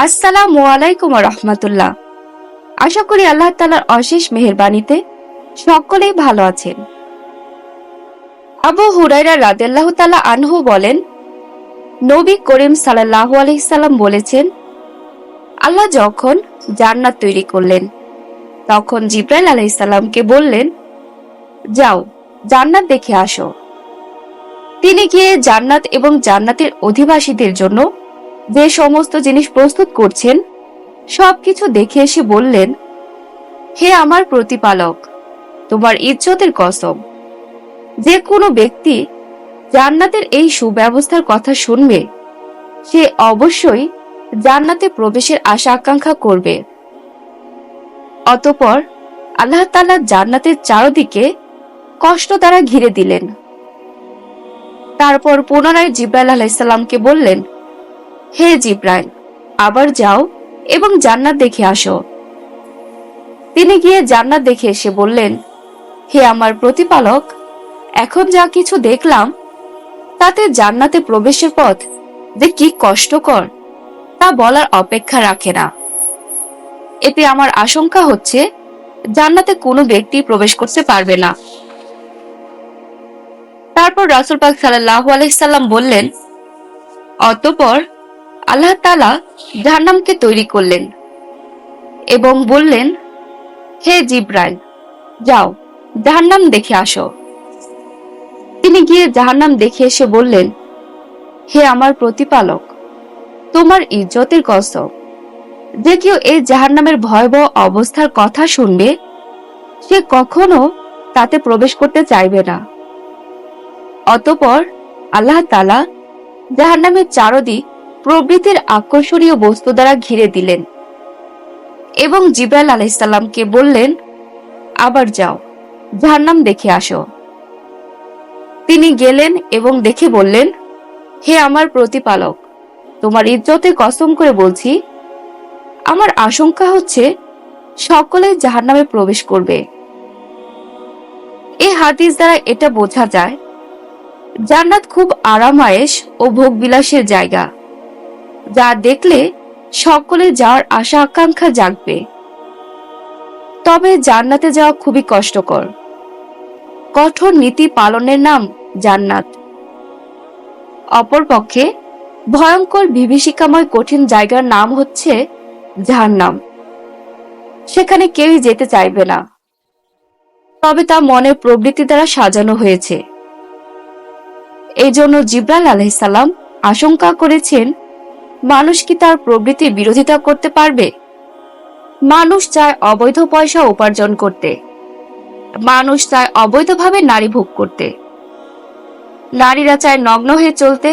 আসসালামু আলাইকুম ওয়া রাহমাতুল্লাহ। আশা করি আল্লাহ তাআলার অশেষ মেহেরবানিতে সকলেই ভালো আছেন। আবু হুরায়রা রাদিয়াল্লাহু তাআলা আনহু বলেন, নবী করিম সাল্লাল্লাহু আলাইহি সাল্লাম বলেছেন, আল্লাহ যখন জান্নাত তৈরি করলেন তখন জিবরাইল আলাইহিস সালামকে বললেন, যাও জান্নাত দেখে আসো। তিনি গিয়ে জান্নাত এবং জান্নাতের অধিবাসীদের জন্য যে সমস্ত জিনিস প্রস্তুত করছেন সবকিছু দেখে এসে বললেন, হে আমার প্রতিপালক, তোমার ইজ্জতের কসম, যে কোনো ব্যক্তি জান্নাতের এই সুব্যবস্থার কথা শুনবে সে অবশ্যই জান্নাতে প্রবেশের আশা আকাঙ্ক্ষা করবে। অতঃপর আল্লাহ তাআলা জান্নাতের চারদিকে কষ্ট দ্বারা ঘিরে দিলেন। তারপর পুনরায় জিবরাইল আলাইহিস সালামকে বললেন, হে জিবরাইল, আবার যাও এবং জান্নাত দেখে আসো। তিনি গিয়ে জান্নাত দেখে এসে বললেন, হে আমার প্রতিপালক, এখন যা কিছু দেখলাম তাতে জান্নাতে প্রবেশের পথ যে কি কষ্টকর তা বলার অপেক্ষা রাখে না। এতে আমার আশঙ্কা হচ্ছে জান্নাতে কোনো ব্যক্তি প্রবেশ করতে পারবে না। তারপর রাসূল পাক সাল্লাল্লাহু আলাইহি সাল্লাম বললেন, অতঃপর আল্লাহ তাআলা জাহান্নামকে তৈরি করলেন এবং বললেন, হে জিবরাইল, যাও জাহান্নাম দেখে আসো। তিনি গিয়ে জাহান্নাম দেখে এসে বললেন, হে আমার প্রতিপালক, তোমার ইজ্জতের কসম, যে কেউ এই জাহান্নামের ভয়াবহ অবস্থার কথা শুনবে সে কখনো তাতে প্রবেশ করতে চাইবে না। অতঃপর আল্লাহ তাআলা জাহান্নামের চারদিক প্রবৃত্তির আকর্ষণীয় বস্তু দ্বারা ঘিরে দিলেন এবং জিবরাইল আলাইহিস সালামকে বললেন, আবার যাও জাহান্নাম দেখে আসো। তিনি গেলেন এবং দেখে বললেন, হে আমার প্রতিপালক, তোমার ইজ্জতের কসম করে বলছি, আমার আশঙ্কা হচ্ছে সকলে জাহান্নামে প্রবেশ করবে। এই হাদিস দ্বারা এটা বোঝা যায় জান্নাত খুব আরামায়েশ ও ভোগবিলাসের জায়গা, যা দেখলে সকলে যাওয়ার আশা আকাঙ্ক্ষা জাগবে। তবে জান্নাতে যাওয়া খুবই কষ্টকর। কঠোর নীতি পালনের নাম জান্নাত। অপরপক্ষে ভয়ঙ্কর বিভীষিকাময় কঠিন জায়গার নাম হচ্ছে জাহান্নাম। সেখানে কেউই যেতে চাইবে না, তবে তা মনের প্রবৃত্তি দ্বারা সাজানো হয়েছে। এই জন্য জিবরাইল আলাইহিস সালাম আশঙ্কা করেছেন, মানুষ কি তার প্রবৃত্তির বিরোধিতা করতে পারবে? মানুষ চায় অবৈধ পয়সা উপার্জন করতে, মানুষ চায় অবৈধভাবে নারী ভোগ করতে, নারীরা চায় নগ্ন হয়ে চলতে,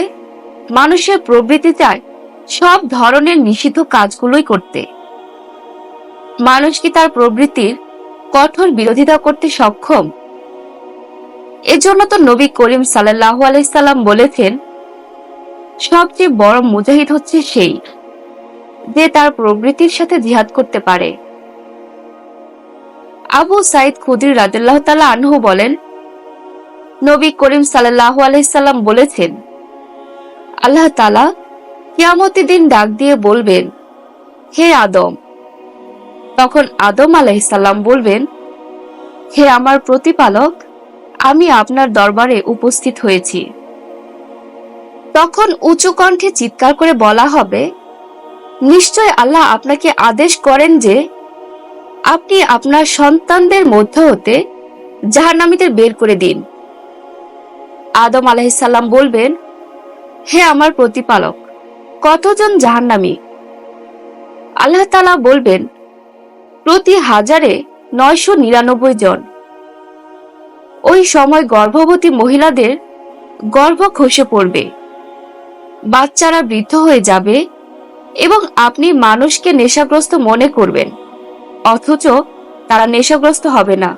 মানুষের প্রবৃত্তি চায় সব ধরনের নিষিদ্ধ কাজগুলোই করতে। মানুষ কি তার প্রবৃত্তির কঠোর বিরোধিতা করতে সক্ষম? এজন্য তো নবী করিম সাল্লাল্লাহু আলাইহি সাল্লাম বলেছেন, সবচেয়ে বড় মুজাহিদ হচ্ছে সেই যে তার প্রবৃত্তির সাথে জিহাদ করতে পারে। আবু সাঈদ খুদরি রাদিয়াল্লাহু তাআলা আনহু বলেন, নবী করিম সাল্লাল্লাহু আলাইহি সাল্লাম বলেছেন, আল্লাহ তাআলা কিয়ামতের দিন ডাক দিয়ে বলবেন, হে আদম। তখন আদম আলাইহিস সালাম বলবেন, হে আমার প্রতিপালক, আমি আপনার দরবারে উপস্থিত হয়েছি। তখন উঁচু কণ্ঠে চিৎকার করে বলা হবে, নিশ্চয় আল্লাহ আপনাকে আদেশ করেন যে আপনি আপনার সন্তানদের মধ্য হতে জাহান্নামীদের বের করে দিন। আদম আলাইহিস সালাম বলবেন, হে আমার প্রতিপালক, কতজন জাহান্নামী? আল্লাহ তাআলা বলবেন, প্রতি 1000-এ 999 জন। ওই সময় গর্ভবতী মহিলাদের গর্ভ খসে পড়বে, বাচ্চারা বৃদ্ধ হয়ে যাবে এবং আপনি মানুষকে নেশাগ্রস্ত মনে করবেন, অথচ তারা নেশাগ্রস্ত হবে না।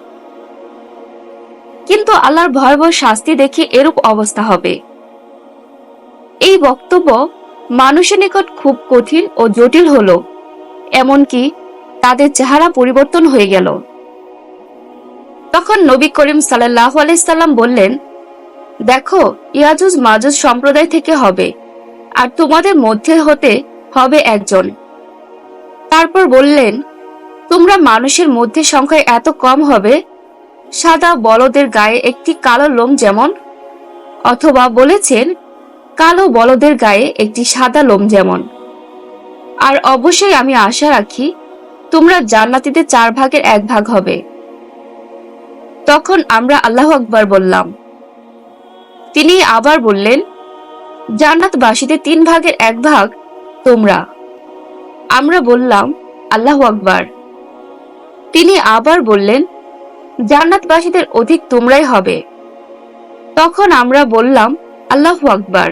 কিন্তু আল্লাহর ভয়াবহ শাস্তি দেখে এরূপ অবস্থা হবে। এই বক্তব্য মানুষের নিকট খুব কঠিন ও জটিল হলো, এমনকি তাদের চেহারা পরিবর্তন হয়ে গেল। তখন নবী করিম সাল্লাল্লাহু আলাইহি সাল্লাম বললেন, দেখো, ইয়াজুজ মাজুজ সম্প্রদায় থেকে হবে, আর তোমাদের মধ্যে হতে হবে একজন তারপর বললেন, তোমরা মানুষের মধ্যে সংখ্যায় এত কম হবে সাদা বলদের গায়ে একটি কালো লোম যেমন, অথবা বলেছেন কালো বলদের গায়ে একটি সাদা লোম যেমন। আর অবশ্যই আমি আশা রাখি তোমরা জান্নাতীদের 4 ভাগের 1 ভাগ হবে। তখন আমরা আল্লাহু আকবার বললাম। তিনি আবার বললেন, জান্নাতবাসীদের 3 ভাগের 1 ভাগ তোমরা। আমরা বললাম, আল্লাহু আকবার। তিনি আবার বললেন, জান্নাতবাসীদের অধিক তোমরাই হবে। তখন আমরা বললাম, আল্লাহু আকবার।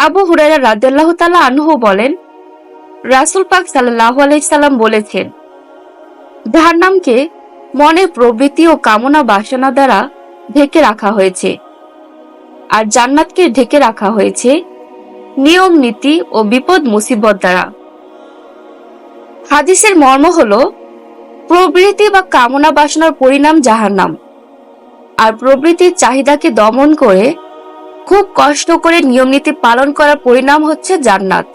আবু হুরায়রা রাদিয়াল্লাহু তাআলা আনহু বলেন, রাসূল পাক সাল্লাল্লাহু আলাইহি সাল্লাম বলেছেন, জাহান্নামকে মনের প্রবৃত্তি ও কামনা বাসনা দ্বারা ঢেকে রাখা হয়েছে, আর জান্নাতকে ঢেকে রাখা হয়েছে নিয়ম নীতি ও বিপদ মুসিবত দ্বারা। হাদিসের মর্ম হলো, প্রবৃত্তি বা কামনা বাসনার পরিণাম জাহান্নাম, আর প্রবৃত্তির চাহিদাকে দমন করে খুব কষ্ট করে নিয়ম নীতি পালন করার পরিণাম হচ্ছে জান্নাত।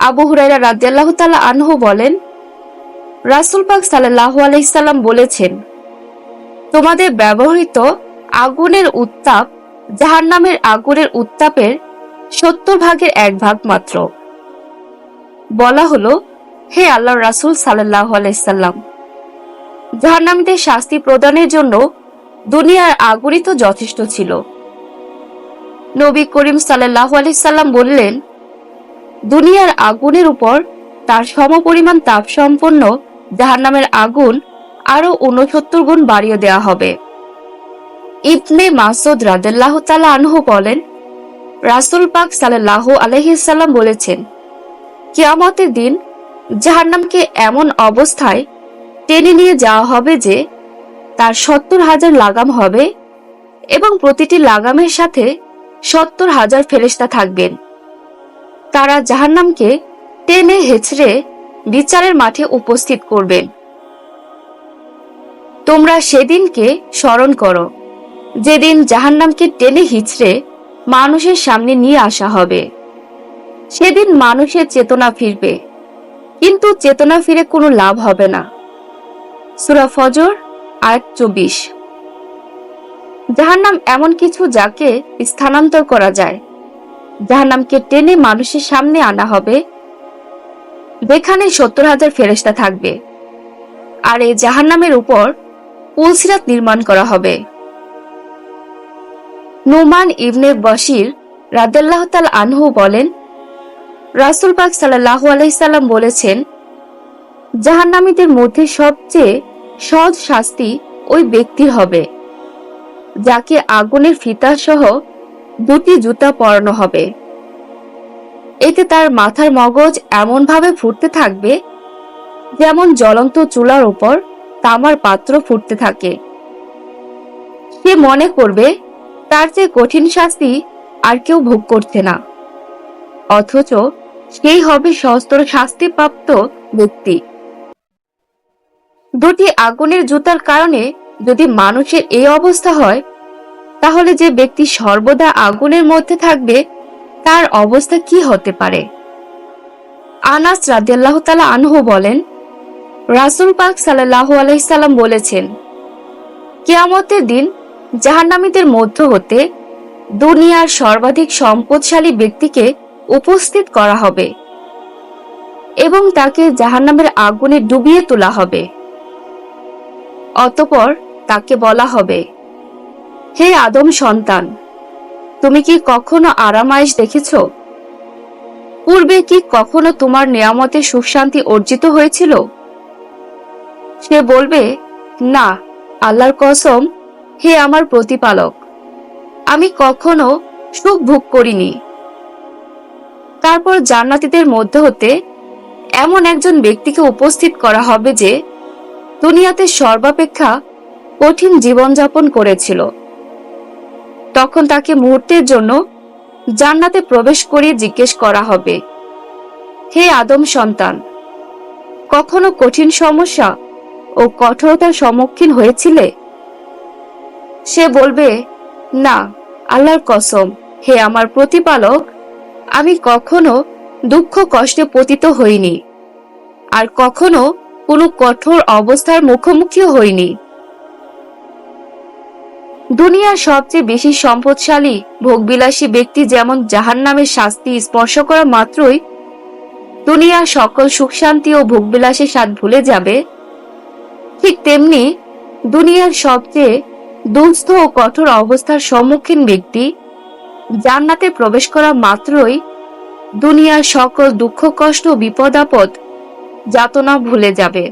আবু হুরায়রা রাদিয়াল্লাহু তাআলা আনহু বলেন, রাসূল পাক সাল্লাল্লাহু আলাইহি সাল্লাম বলেছেন, তোমাদের ব্যবহৃত আগুনের উত্তাপ জাহান্নামের আগুনের উত্তাপের 70 ভাগের 1 ভাগ মাত্র। বলা হলো, হে আল্লাহর রাসূল সাল্লাল্লাহু আলাইহি সাল্লাম, জাহান্নামীদের শাস্তি প্রদানের জন্য দুনিয়ার আগুনই তো যথেষ্ট ছিল। নবী করিম সাল্লাল্লাহু আলাইহি সাল্লাম বললেন, দুনিয়ার আগুনের উপর তার সমপরিমাণ তাপ সম্পন্ন জাহান্নামের আগুন আরো 69 গুণ বাড়িয়ে দেওয়া হবে। ইবনে মাসউদ রাদিয়াল্লাহু তাআলা আনহু বলেন, রাসূল পাক সাল্লাল্লাহু আলাইহি সাল্লাম বলেছেন, কিয়ামতের দিন জাহান্নামকে এমন অবস্থায় টেনে নিয়ে যাওয়া হবে যে তার 70,000 লাগাম হবে এবং প্রতিটি লাগামের সাথে 70,000 ফেরেশতা থাকবেন। তারা জাহান্নামকে টেনে হেঁচড়ে বিচারের মাঠে উপস্থিত করবেন। তোমরা সেদিনকে স্মরণ করো যেদিন জাহান্নামকে টেনে হিচড়ে মানুষের সামনে নিয়ে আসা হবে। সেদিন মানুষের চেতনা ফিরবে, কিন্তু চেতনা ফিরে কোনো লাভ হবে না। সূরা ফজর আয়াত 24। জাহান্নাম এমন কিছু যাকে স্থানান্তর করা যায়। জাহান্নামকে টেনে মানুষের সামনে আনা হবে, যেখানে 70,000 ফেরেশতা থাকবে, আর এই জাহান্নামের উপর পুলসিরাত নির্মাণ করা হবে। নুমান ইবনে বশির রাদিয়াল্লাহু তাআলা আনহু বলেন, রাসূল পাক সাল্লাল্লাহু আলাইহি সাল্লাম বলেছেন, জাহান্নামীদের মধ্যে সবচেয়ে সহজ শাস্তি ওই ব্যক্তির হবে যাকে আগুনের ফিতা সহ 2টি জুতা পরানো হবে। এতে তার মাথার মগজ এমন ভাবে ফুটতে থাকবে যেমন জ্বলন্ত চুলার উপর তামার পাত্র ফুটতে থাকে। সে মনে করবে তার চেয়ে কঠিন শাস্তি আর কেউ ভোগ করছে না, অথচ সেই হবে সহস্র শাস্তিপ্রাপ্ত ব্যক্তি। 2টি আগুনের জুতার কারণে যদি মানুষের এই অবস্থা হয়, তাহলে যে ব্যক্তি সর্বদা আগুনের মধ্যে থাকবে তার অবস্থা কি হতে পারে? আনাস রাদিয়াল্লাহু তাআলা আনহু বলেন, রাসূল পাক সাল্লাল্লাহু আলাইহি সাল্লাম বলেছেন, কিয়ামতের দিন জাহান্নামীদের মধ্য হতে দুনিয়ার সর্বাধিক সম্পদশালী ব্যক্তিকে উপস্থিত করা হবে এবং তাকে জাহান্নামের আগুনে ডুবিয়ে তোলা হবে। অতঃপর তাকে বলা হবে, হে আদম সন্তান, তুমি কি কখনো আরাম-আয়েশ দেখেছ? পূর্বে কি কখনো তোমার নিয়ামতে সুখ শান্তি অর্জিত হয়েছিল? সে বলবে, না, আল্লাহর কসম, হে আমার প্রতিপালক, আমি কখনো সুখ ভোগ করিনি। তারপর জান্নাতীদের মধ্য হতে এমন একজন ব্যক্তিকে উপস্থিত করা হবে যে দুনিয়াতে সর্বাপেক্ষা কঠিন জীবনযাপন করেছিল। তখন তাকে মুহূর্তের জন্য জান্নাতে প্রবেশ করিয়ে জিজ্ঞেস করা হবে, হে আদম সন্তান, কখনো কঠিন সমস্যা ও কঠোরতার সম্মুখীন হয়েছিলে? সে বলবে, না, আল্লাহর কসম, হে আমার প্রতিপালক, আমি কখনো দুঃখ কষ্টে পতিত হইনি, আর কখনো কোনো কঠোর অবস্থার মুখোমুখিও হইনি। দুনিয়ার সবচেয়ে বেশি সম্পদশালী ভোগবিলাসী ব্যক্তি যেমন জাহান্নামের শাস্তি স্পর্শ করা মাত্রই দুনিয়ার সকল সুখ শান্তি ও ভোগবিলাসের স্বাদ ভুলে যাবে, ঠিক তেমনি দুনিয়ার সবচেয়ে দুঃস্থ ও কঠোর অবস্থার সম্মুখীন ব্যক্তি জান্নাতে প্রবেশ করা মাত্রই দুনিয়ার সকল দুঃখ কষ্ট ও বিপদ আপদ যাতনা ভুলে যাবে।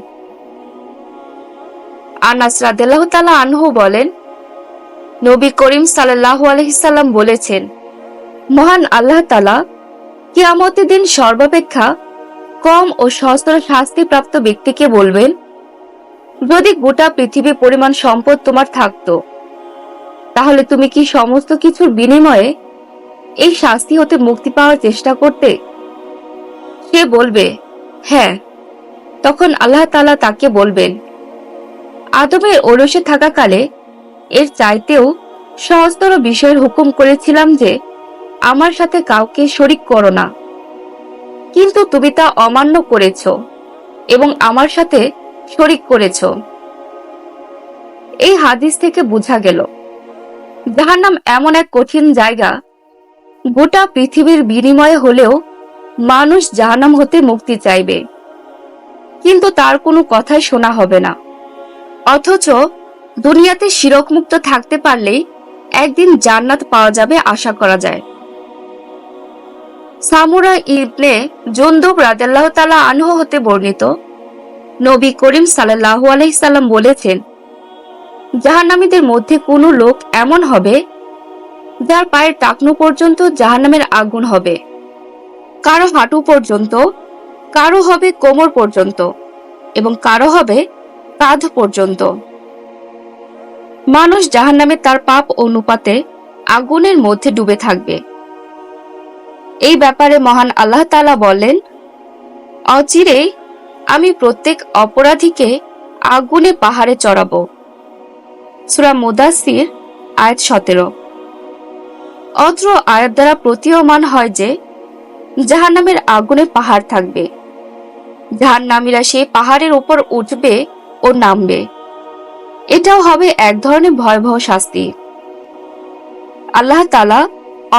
আনাস রাদিয়াল্লাহু তাআলা আনহু বলেন, নবী করিম সাল্লাল্লাহু আলাইহি সাল্লাম বলেছেন, মহান আল্লাহ তাআলা কিয়ামতের দিন সর্বাপেক্ষা কম ও সহস্র শাস্তিপ্রাপ্ত ব্যক্তিকে বলবেন, যদি গোটা পৃথিবী পরিমাণ সম্পদ তোমার থাকত, তাহলে তুমি কি সমস্ত কিছুর বিনিময়ে এই শাস্তি হতে মুক্তি পাওয়ার চেষ্টা করতে? সে বলবে, হ্যাঁ। তখন আল্লাহ তাআলা তাকে বলবেন, আদমের ওরসে থাকাকালে এর চাইতেও সহজতর বিষয়ের হুকুম করেছিলাম যে আমার সাথে কাউকে শরীক করো না, কিন্তু তুমি তা অমান্য করেছ এবং আমার সাথে শরীক করেছ। এই হাদিস থেকে বোঝা গেল, জাহান্নাম এমন এক কঠিন জায়গা, গোটা পৃথিবীর বিনিময়ে হলেও মানুষ জাহান্নাম হতে মুক্তি চাইবে, কিন্তু তার কোনো কথাই শোনা হবে না। অথচ দুনিয়াতে শিরক মুক্ত থাকতে পারলেই একদিন জান্নাত পাওয়া যাবে আশা করা যায়। সামুরা ইবনে জুনদুব রাদিয়াল্লাহু তাআলা আনহু হতে বর্ণিত, নবী করিম সাল্লাল্লাহু আলাইহি সাল্লাম বলেছেন, জাহান্নামীদের মধ্যে কোনো লোক এমন হবে যার পায়ের টাকনু পর্যন্ত জাহান্নামের আগুন হবে, কারো হাঁটু পর্যন্ত, কারো হবে কোমর পর্যন্ত এবং কারো হবে কাঁধ পর্যন্ত। মানুষ জাহান্নামে তার পাপ অনুপাতে আগুনের মধ্যে ডুবে থাকবে। এই ব্যাপারে মহান আল্লাহ তাআলা বলেন, অচিরেই আমি প্রত্যেক অপরাধীকে আগুনে পাহাড়ে চড়াবো। সূরা মুদাসসির আয়াত 17। অত্র আয়াত দ্বারা প্রতীয়মান হয় যে জাহান্নামের আগুনে পাহাড় থাকবে, জাহান্নামীরা সেই পাহাড়ের উপর উঠবে ও নামবে। এটাও হবে এক ধরনের ভয়াবহ শাস্তি। আল্লাহ তাআলা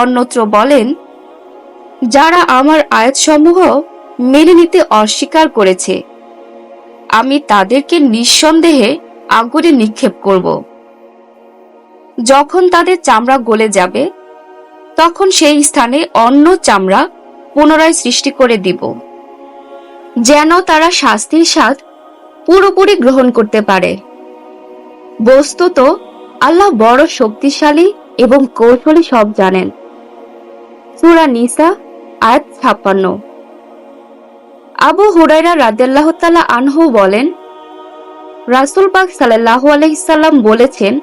অন্যত্র বলেন, যারা আমার আয়াতসমূহ মেনে নিতে অস্বীকার করেছে, আমি তাদেরকে নিঃসন্দেহে আগুনে নিক্ষেপ করব। যখন তাদের চামড়া গলে যাবে, তখন সেই স্থানে অন্য চামড়া পুনরায় সৃষ্টি করে দিব, যেন তারা শাস্তির স্বাদ পুরোপুরি গ্রহণ করতে পারে। বস্তুত আল্লাহ বড় শক্তিশালী এবং কৌশলী, সব জানেন। সূরা নিসা আয়াত 56। আবু হুরায়রা রাদিয়াল্লাহু তাআলা আনহু বলেন, রাসূল পাক সাল্লাল্লাহু আলাইহি সাল্লাম বলেছেন,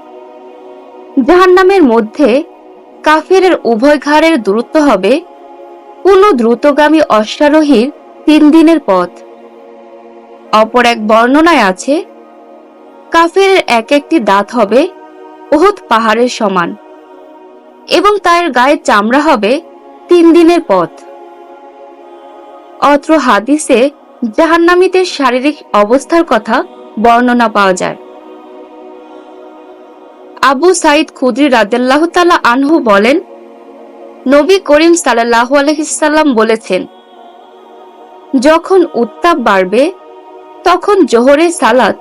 জাহান্নামের মধ্যে কাফেরের উভয় ঘাড়ের দূরত্ব হবে কোন দ্রুতগামী অশ্বারোহীর 3 দিনের পথ। অপর এক বর্ণনায় আছে, কাফেরের এক একটি দাঁত হবে উহুদ পাহাড়ের সমান এবং তার গায়ে চামড়া হবে 3 দিনের পথ। অত্র হাদিসে জাহান্নামীদের শারীরিক অবস্থার কথা বর্ণনা পাওয়া যায়। আবু সাঈদ খুদরি রাদিয়াল্লাহু তাআলা আনহু বলেন, নবী করিম সাল্লাল্লাহু আলাইহি সাল্লাম বলেছেন, যখন উত্তাপ বাড়বে তখন জোহরের সালাত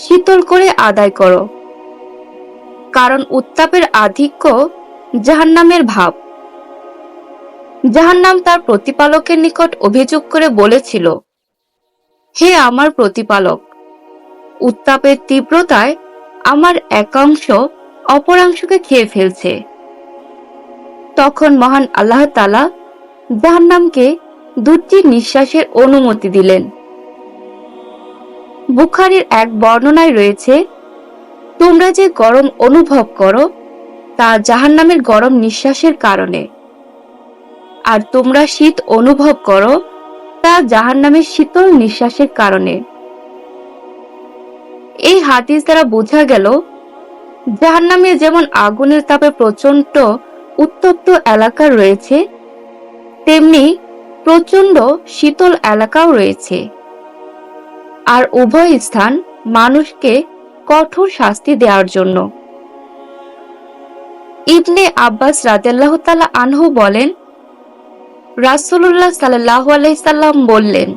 শীতল করে আদায় করো, কারণ উত্তাপের আধিক্য জাহান্নামের ভাব। জাহান্নাম তার প্রতিপালকের নিকট অভিযোগ করে বলেছিল, হে আমার প্রতিপালক, উত্তাপের তীব্রতায় আমার একাংশ অপরাংশকে খেয়ে ফেলছে। তখন মহান আল্লাহ তাআলা জাহান্নামকে 2টি নিঃশ্বাসের অনুমতি দিলেন। বুখারীর এক বর্ণনায় রয়েছে, তোমরা যে গরম অনুভব করো তা জাহান্নামের গরম নিঃশ্বাসের কারণে, আর তোমরা শীত অনুভব করো তা জাহান্নামের শীতল নিঃশ্বাসের কারণে। এই হাদিস দ্বারা বোঝা গেল, জাহান্নামে যেমন আগুনের তাপে প্রচন্ড উত্তপ্ত এলাকা রয়েছে, তেমনি প্রচন্ড শীতল এলাকাও রয়েছে, আর উভয় স্থান মানুষকে কঠোর শাস্তি দেওয়ার জন্য। ইবনে আব্বাস রাদিয়াল্লাহু তাআলা আনহু বলেন, রাসূলুল্লাহ সাল্লাল্লাহু আলাইহি সাল্লাম বললেন,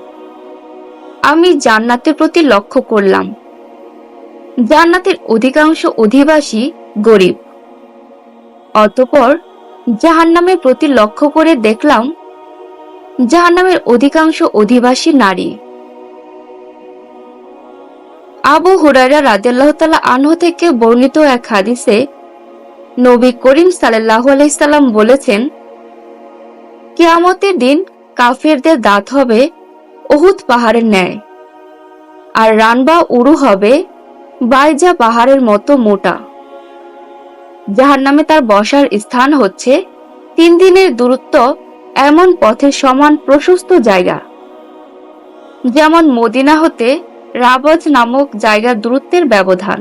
আমি জান্নাতের প্রতি লক্ষ্য করলাম। জান্নাতের অধিকাংশ অধিবাসী গরিব। অতঃপর জাহান্নামের প্রতি লক্ষ্য করে দেখলাম জাহান্নামের অধিকাংশ অধিবাসী নারী। আবু হুরায়রা রাদিয়াল্লাহু তাআলা আনহু থেকে বর্ণিত এক হাদিসে নবী করিম সাল্লাল্লাহু আলাইহি সাল্লাম বলেছেন, কিয়ামতের দিন কাফেরদের দাঁত হবে উহুদ পাহাড়ের ন্যায়, আর রান বা উরু হবে বাইজা পাহাড়ের মতো মোটা। জাহান্নামে তার বসার স্থান হচ্ছে 3 দিনের দূরত্ব এমন পথের সমান প্রশস্ত জায়গা, যেমন মদিনা হতে রাবাজ নামক জায়গার দূরত্বের ব্যবধান।